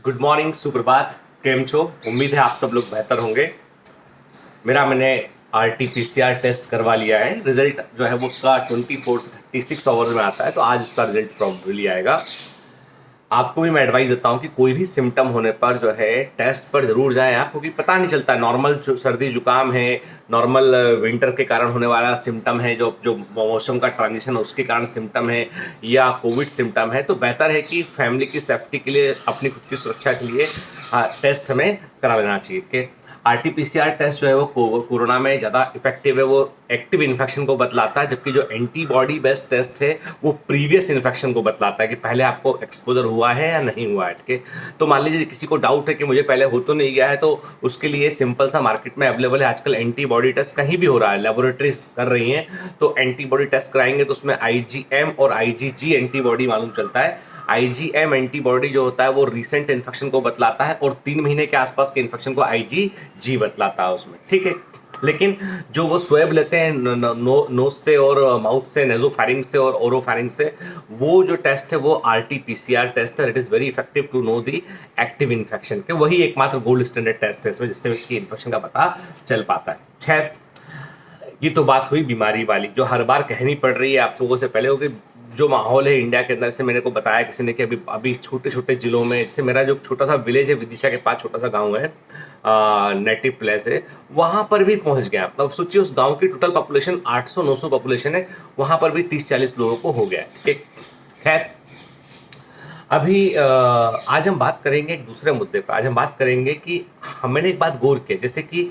Good morning, सुप्रभात। केम छो? उम्मीद है आप सब लोग बेहतर होंगे। मैंने RT-PCR टेस्ट करवा लिया है। रिजल्ट जो है वो उसका 24 से 36 आवर्स में आता है, तो आज उसका रिजल्ट प्रॉब्ली आएगा। आपको भी मैं एडवाइस देता हूँ कि कोई भी सिम्टम होने पर जो है टेस्ट पर जरूर जाएं आप, क्योंकि पता नहीं चलता। नॉर्मल सर्दी जुकाम है, नॉर्मल विंटर के कारण होने वाला सिम्टम है, जो जो मौसम का ट्रांजिशन है उसके कारण सिम्टम है, या कोविड सिम्टम है, तो बेहतर है कि फैमिली की सेफ्टी के लिए, अपनी खुद की सुरक्षा के लिए टेस्ट हमें करा लेना चाहिए। कि RT-PCR टेस्ट जो है वो कोरोना में ज़्यादा इफेक्टिव है। वो एक्टिव इन्फेक्शन को बतलाता है, जबकि जो एंटीबॉडी बेस्ड टेस्ट है वो प्रीवियस इन्फेक्शन को बतलाता है कि पहले आपको एक्सपोजर हुआ है या नहीं हुआ है। ठीक है, तो मान लीजिए किसी को डाउट है कि मुझे पहले हो तो नहीं गया है, तो उसके लिए सिंपल सा मार्केट में अवेलेबल है आजकल एंटीबॉडी टेस्ट, कहीं भी हो रहा है, लेबोरेटरीज कर रही हैं। तो एंटीबॉडी टेस्ट कराएंगे तो उसमें IgM और IgG एंटीबॉडी मालूम चलता है। IgM एंटीबॉडी जो होता है वो रिसेंट इन्फेक्शन को बतलाता है, और 3 महीने के आसपास के इन्फेक्शन को IgG बतलाता है उसमें। ठीक है, लेकिन जो वो स्वेब लेते हैं नोज से और माउथ से, नेजोफैरिंग से और ओरोफैरिंग से, वो जो टेस्ट है वो RT-PCR टेस्ट है। It is very effective to know the active infection के। वही एकमात्र गोल्ड स्टैंडर्ड टेस्ट है इसमें, जिससे कि इन्फेक्शन का पता चल पाता है। खैर, ये तो बात हुई बीमारी वाली, जो हर बार कहनी पड़ रही है आप लोगों से पहले, क्योंकि जो माहौल है इंडिया के अंदर से, मेरे को बताया किसी ने कि अभी अभी छोटे छोटे जिलों में, जैसे मेरा जो छोटा सा विलेज है विदिशा के पास, छोटा सा गांव है, नेटिव प्लेस है, वहाँ पर भी पहुँच गया। मतलब सोचिए, उस गांव की टोटल पॉपुलेशन 800-900 पॉपुलेशन है, वहाँ पर भी 30-40 लोगों को हो गया है। ठीक, खैर, अभी आज हम बात करेंगे एक दूसरे मुद्दे पर। आज हम बात करेंगे कि मैंने एक बात गौर की, जैसे कि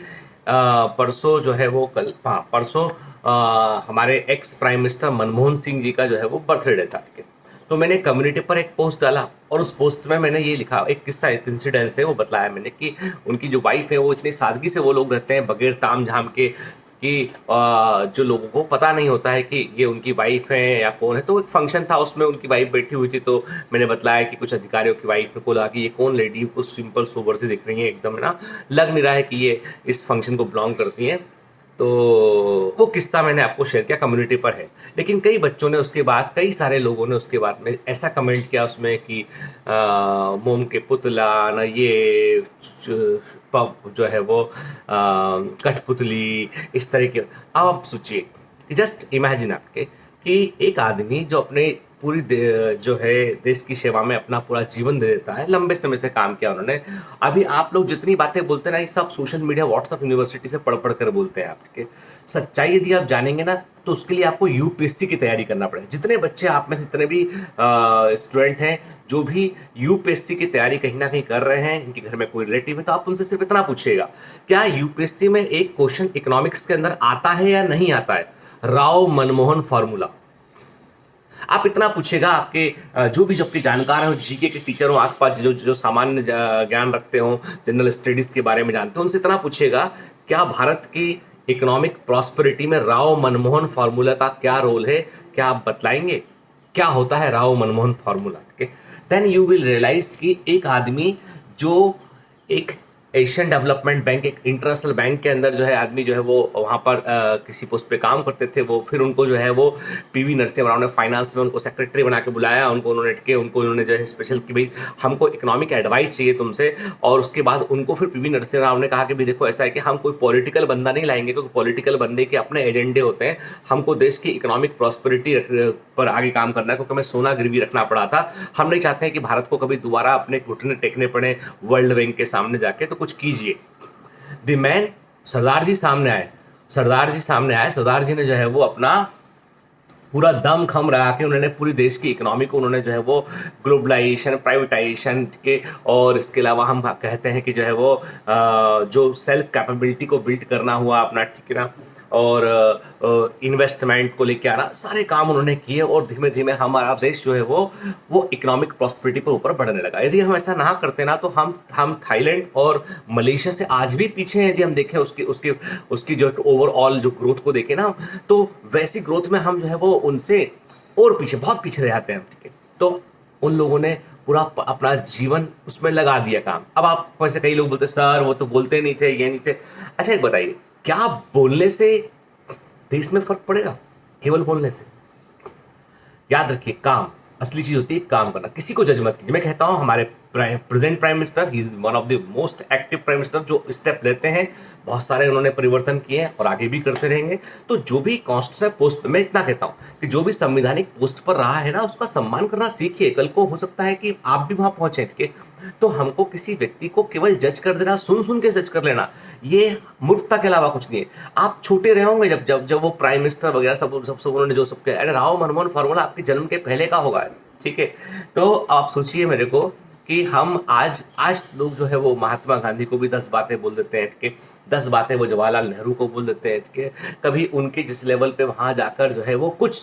परसों जो है वो कल, हाँ परसों, हमारे ex prime minister Manmohan Singh ji का जो है वो बर्थडे था। ठीक है, तो मैंने कम्युनिटी पर एक पोस्ट डाला, और उस पोस्ट में मैंने ये लिखा, एक किस्सा, एक इंसिडेंस है वो बताया मैंने, कि उनकी जो वाइफ है वो इतनी सादगी से वो लोग रहते हैं, बगैर ताम झाम के, कि जो लोगों को पता नहीं होता है कि ये उनकी वाइफ है या कौन है। तो एक फंक्शन था, उसमें उनकी वाइफ बैठी हुई थी, तो मैंने बताया कि कुछ अधिकारियों की वाइफ को लगा कि ये कौन लेडी, कुछ सिंपल सोबर से दिख रही है एकदम, है ना, लग नहीं रहा है कि ये इस फंक्शन को बिलोंग करती हैं। तो वो किस्सा मैंने आपको शेयर किया, कम्युनिटी पर है। लेकिन कई बच्चों ने उसके बाद, कई सारे लोगों ने उसके बाद में ऐसा कमेंट किया उसमें कि मोम के पुतला ना, ये जो है वो कठपुतली, इस तरह के। अब आप सोचिए कि जस्ट इमेजिन आपके, कि एक आदमी जो अपने पूरी जो है देश की सेवा में अपना पूरा जीवन दे देता है, लंबे समय से काम किया उन्होंने। अभी आप लोग जितनी बातें बोलते हैं ना, ये सब सोशल मीडिया, व्हाट्सअप यूनिवर्सिटी से पढ़ पढ़ कर बोलते हैं। आपके सच्चाई यदि आप जानेंगे ना, तो उसके लिए आपको UPSC की तैयारी करना पड़ेगा। जितने बच्चे आप में से, जितने भी स्टूडेंट हैं जो भी UPSC की तैयारी कहीं ना कहीं कर रहे हैं, इनके घर में कोई रिलेटिव है, तो आप उनसे सिर्फ इतना पूछिएगा, क्या UPSC में एक क्वेश्चन इकोनॉमिक्स के अंदर आता है या नहीं आता है? राव मनमोहन फॉर्मूला। आप इतना पूछेगा, आपके जो भी, जबकि जानकार हो, GK के टीचर हो आसपास, जो जो सामान्य ज्ञान रखते हो, जनरल स्टडीज के बारे में जानते हो, उनसे इतना पूछेगा, क्या भारत की इकोनॉमिक प्रॉस्पेरिटी में राव मनमोहन फार्मूला का क्या रोल है? क्या आप बतलाएंगे क्या होता है राव मनमोहन फार्मूला? ठीक है, देन यू विल रियलाइज कि एक आदमी जो एक एशियन डेवलपमेंट बैंक, एक इंटरनेशनल बैंक के अंदर जो है आदमी जो है वो वहाँ पर किसी पोस्ट पे काम करते थे, वो फिर उनको जो है वो PV नरसिम्हा राव ने फाइनेंस में उनको सेक्रेटरी बना के बुलाया, उन्होंने जो है स्पेशल कि भाई हमको इकोनॉमिक एडवाइस चाहिए तुमसे। और उसके बाद उनको फिर PV नरसिम्हा राव ने कहा कि भाई देखो, ऐसा है कि हम कोई पॉलिटिकल बंदा नहीं लाएंगे, क्योंकि पॉलिटिकल बंदे के अपने एजेंडे होते हैं। हमको देश की इकोनॉमिक प्रॉस्पेरिटी पर आगे काम करना है, क्योंकि हमें सोना गिरवी रखना पड़ा था। हम नहीं चाहते हैं कि भारत को कभी दोबारा अपने घुटने टेकने पड़े वर्ल्ड बैंक के सामने जाके, तो कुछ कीजिए। द मैन, सरदार जी सामने आए। सरदार जी ने जो है वो अपना पूरा दम खम रहा के उन्होंने पूरी देश की इकोनॉमी को, उन्होंने जो है वो ग्लोबलाइजेशन, प्राइवेटाइजेशन के, और इसके अलावा हम कहते हैं कि जो है वो जो सेल्फ कैपेबिलिटी को बिल्ड करना हुआ अपना, ठीक है ना, और इन्वेस्टमेंट को लेके आना, सारे काम उन्होंने किए, और धीमे धीमे हमारा देश जो है वो इकोनॉमिक प्रॉस्पेरिटी पर ऊपर बढ़ने लगा। यदि हम ऐसा ना करते ना, तो हम थाईलैंड और मलेशिया से आज भी पीछे हैं। यदि हम देखें उसकी उसकी उसकी जो ओवरऑल जो ग्रोथ को देखें ना, तो वैसी ग्रोथ में हम जो है वो उनसे और पीछे, बहुत पीछे रह जाते हैं। ठीक है, तो उन लोगों ने पूरा अपना जीवन उसमें लगा दिया काम। अब आप में से कई लोग बोलते, सर वो तो बोलते नहीं थे, ये नहीं थे। अच्छा, एक बताइए, क्या बोलने से देश में फर्क पड़ेगा? केवल बोलने से? याद रखिए, काम, असली चीज होती है काम करना। किसी को जज मत कीजिए। मैं कहता हूं, हमारे present prime minister, he is one of the most active prime minister जो स्टेप लेते हैं। बहुत सारे उन्होंने परिवर्तन किए हैं और आगे भी करते रहेंगे। तो जो भी कॉन्स्टिट्यूशनल पोस्ट, मैं इतना कहता हूं कि जो भी संवैधानिक पोस्ट पर रहा है ना, उसका सम्मान करना सीखिए। कल को हो सकता है कि आप भी वहां पहुंचे, ठीक है? तो हमको किसी व्यक्ति को केवल जज कर देना, सुन सुन के जज कर लेना, ये मूर्खता के अलावा कुछ नहीं है। आप छोटे रहे होंगे जब जब जब वो प्राइम मिनिस्टर वगैरह सब उन्होंने जो सब किया, अरे राव मनमोहन फार्मूला आपके जन्म के पहले का होगा, ठीक है? तो आप सोचिए मेरे को कि हम आज आज लोग जो है वो महात्मा गांधी को भी 10 बातें बोल देते हैं, ठीक है? 10 बातें वो जवाहरलाल नेहरू को बोल देते हैं, ठीक है? कभी उनके जिस लेवल पे वहां जाकर जो है वो कुछ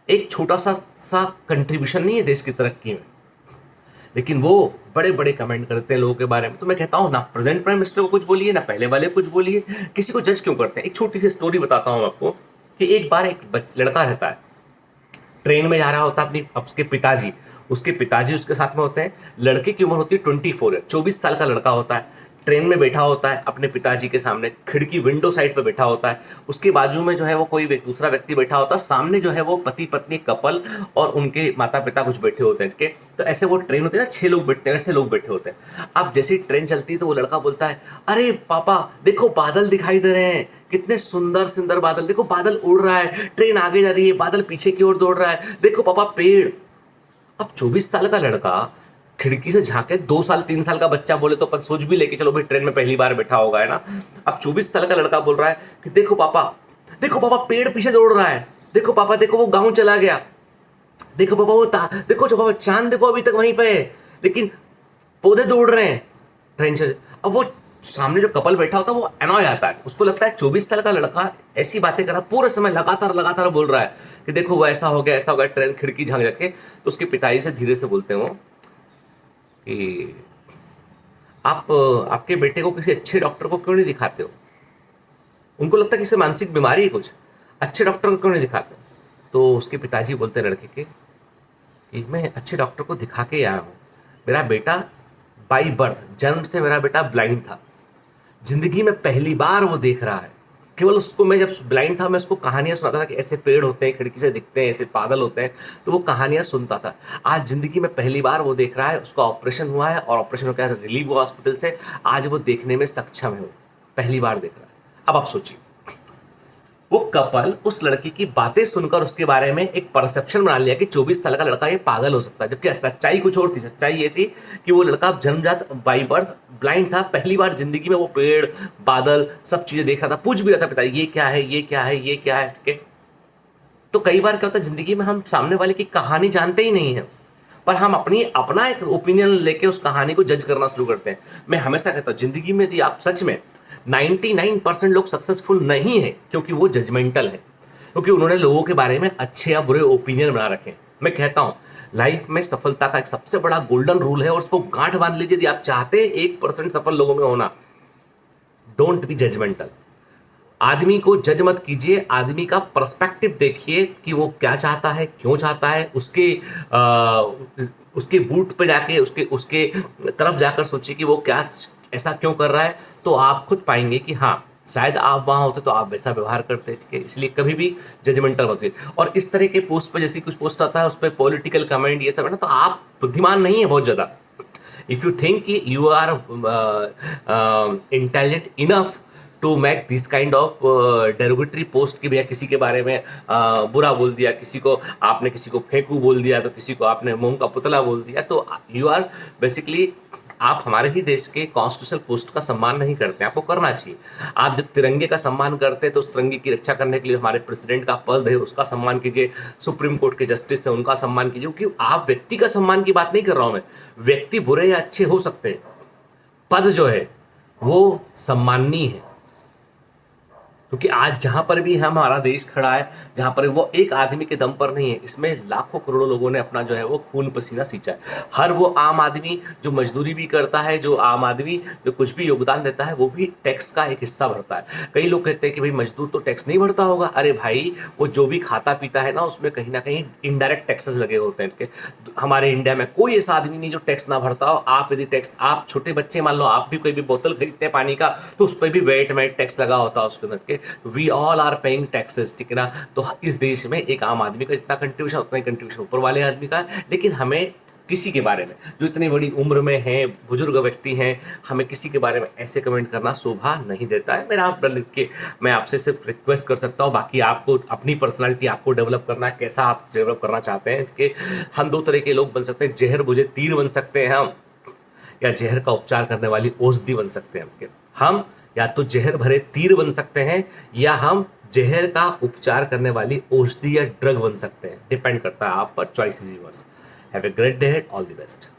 एक छोटा सा कंट्रीब्यूशन नहीं है देश की तरक्की में, लेकिन वो बड़े बड़े कमेंट करते हैं लोगों के बारे में। तो मैं कहता हूँ ना प्रेजेंट प्राइम मिनिस्टर को कुछ बोलिए, ना पहले वाले को कुछ बोलिए, किसी को जज क्यों करते हैं? एक छोटी सी स्टोरी बताता हूँ आपको कि एक बार एक लड़का रहता है, ट्रेन में जा रहा होता है, उसके पिताजी उसके साथ में होते हैं। लड़के की उम्र होती है 24 है, 24 साल का लड़का होता है। ट्रेन में बैठा होता है अपने पिताजी के सामने, खिड़की विंडो साइड पे बैठा होता है। उसके बाजू में जो है वो कोई दूसरा व्यक्ति बैठा होता है, सामने जो है वो पति पत्नी कपल और उनके माता पिता कुछ बैठे होते हैं, ठीक है? तो ऐसे वो ट्रेन होती है ना, 6 लोग बैठते हैं, ऐसे लोग बैठे होते हैं। अब जैसे ही ट्रेन चलती है तो वो लड़का बोलता है, अरे पापा देखो बादल दिखाई दे रहे हैं, कितने सुंदर सुंदर बादल, देखो बादल उड़ रहा है, ट्रेन आगे जा रही है, बादल पीछे की ओर दौड़ रहा है, देखो पापा पेड़। अब 24 साल का लड़का खिड़की से झांके, 2 साल 3 साल का बच्चा बोले तो अपन सोच भी लेके चलो भाई ट्रेन में पहली बार बैठा होगा, है ना? अब 24 साल का लड़का बोल रहा है कि देखो पापा पेड़ पीछे दौड़ रहा है, देखो पापा देखो वो गांव चला गया, देखो पापा देखो जो पापा चांद देखो अभी तक वहीं पे है, लेकिन पौधे दौड़ रहे हैं ट्रेन से। अब वो सामने जो कपल बैठा होता है वो एनॉय आता है, उसको लगता है 24 साल का लड़का ऐसी बातें कर रहा, पूरे समय लगातार लगातार बोल रहा है कि देखो वो ऐसा हो गया ऐसा हो गया, ट्रेन खिड़की झांक जाके। तो उसके पिताजी से धीरे से बोलते हैं वो कि आप आपके बेटे को किसी अच्छे डॉक्टर को क्यों नहीं दिखाते हो? उनको लगता है कि इसे मानसिक बीमारी है कुछ, अच्छे डॉक्टर को क्यों नहीं दिखाते? तो उसके पिताजी बोलते हैं लड़के के कि मैं अच्छे डॉक्टर को दिखा के आया हूँ, मेरा बेटा बाई बर्थ, जन्म से मेरा बेटा ब्लाइंड था, जिंदगी में पहली बार वो देख रहा है। केवल उसको, मैं जब ब्लाइंड था मैं उसको कहानियां सुनाता था कि ऐसे पेड़ होते हैं, खिड़की से दिखते हैं, ऐसे बादल होते हैं, तो वो कहानियां सुनता था। आज जिंदगी में पहली बार वो देख रहा है, उसका ऑपरेशन हुआ है और ऑपरेशन होकर रिलीव हुआ हॉस्पिटल से, आज वो देखने में सक्षम है, वो पहली बार देख रहा है। अब आप सोचिए, वो कपल उस लड़की की बातें सुनकर उसके बारे में एक परसेप्शन बना लिया कि 24 साल का लड़का ये पागल हो सकता है, जबकि सच्चाई कुछ और थी। सच्चाई ये थी कि वो लड़का जन्मजात बाई बर्थ ब्लाइंड था, पहली बार जिंदगी में वो पेड़ बादल सब चीजें देख रहा था, पूछ भी रहा था पिता ये क्या है ये क्या है ये क्या है, ठीक है? तो कई बार क्या होता है जिंदगी में हम सामने वाले की कहानी जानते ही नहीं है, पर हम अपना एक ओपिनियन लेके उस कहानी को जज करना शुरू करते हैं। मैं हमेशा कहता हूँ जिंदगी में यदि आप सच में 99% लोग सक्सेसफुल नहीं है क्योंकि वो जजमेंटल है, क्योंकि उन्होंने लोगों के बारे में अच्छे या बुरे ओपिनियन बना रखे हैं। मैं कहता हूं लाइफ में सफलता का एक सबसे बड़ा गोल्डन रूल है और उसको गांठ बांध लीजिए यदि आप चाहते हैं 1% सफल लोगों में होना, डोंट बी जजमेंटल। आदमी को जज मत कीजिए, आदमी का पर्सपेक्टिव देखिए कि वो क्या चाहता है, क्यों चाहता है, उसके बूट पे जाके उसके उसके तरफ जाकर सोचिए कि वो क्या ऐसा क्यों कर रहा है, तो आप खुद पाएंगे कि हाँ शायद आप वहाँ होते तो आप वैसा व्यवहार करते, ठीक है? इसलिए कभी भी जजमेंटल मत होइए। और इस तरह के पोस्ट पर जैसे कुछ पोस्ट आता है उस पर पॉलिटिकल कमेंट ये सब है ना, तो आप बुद्धिमान नहीं है बहुत ज़्यादा। If you think you are intelligent enough to make this kind of derogatory post कि भैया किसी के बारे में बुरा बोल दिया, किसी को आपने किसी को फेंकू बोल दिया, तो किसी को आपने मूंग का पुतला बोल दिया, तो यू आर बेसिकली आप हमारे ही देश के कॉन्स्टिट्यूशनल पोस्ट का सम्मान नहीं करते हैं, आपको करना चाहिए। आप जब तिरंगे का सम्मान करते हैं तो उस तिरंगे की रक्षा करने के लिए हमारे प्रेसिडेंट का पद है उसका सम्मान कीजिए, सुप्रीम कोर्ट के जस्टिस है उनका सम्मान कीजिए, क्योंकि आप व्यक्ति का सम्मान की बात नहीं कर रहा हूं मैं। व्यक्ति बुरे या अच्छे हो सकते हैं, पद जो है वो सम्माननीय है। क्योंकि आज जहां पर भी हमारा देश खड़ा है, जहां पर वो एक आदमी के दम पर नहीं है, इसमें लाखों करोड़ों लोगों ने अपना जो है वो खून पसीना सींचा है। हर वो आम आदमी जो मजदूरी भी करता है, जो आम आदमी जो कुछ भी योगदान देता है, वो भी टैक्स का एक हिस्सा भरता है। कई लोग कहते हैं कि भाई मजदूर तो टैक्स नहीं भरता होगा, अरे भाई वो जो भी खाता पीता है ना उसमें कहीं ना कहीं इनडायरेक्ट टैक्सेस लगे होते हैं। हमारे इंडिया में कोई ऐसा आदमी नहीं जो टैक्स ना भरता हो। आप यदि टैक्स, आप छोटे बच्चे मान लो आप भी कोई भी बोतल खरीदते हैं पानी का, तो उस पर भी वेट टैक्स लगा होता है उसके अंदर के। We all are paying taxes, ठीक है ना? तो इस देश में एक आम आदमी का जितना कंट्रीब्यूशन उतना ही कंट्रीब्यूशन ऊपर वाले आदमी का है, लेकिन हमें किसी के बारे में जो इतनी बड़ी उम्र में है, बुजुर्ग व्यक्ति हैं, हमें किसी के बारे में ऐसे कमेंट करना शोभा नहीं देता है। मेरा आप लिख के मैं आपसे सिर्फ रिक्वेस्ट कर सकता हूँ, बाकी आपको अपनी पर्सनालिटी आपको डेवलप करना है, कैसा आप डेवलप करना चाहते हैं कि हम दो तरह के लोग बन सकते हैं, जहर बुझे तीर बन सकते हैं हम, या जहर का उपचार करने वाली औषधि बन सकते हैं हम या तो जहर भरे तीर बन सकते हैं या हम जहर का उपचार करने वाली औषधि या ड्रग बन सकते हैं। डिपेंड करता है आप पर, choice is yours. Have a great day, all the best.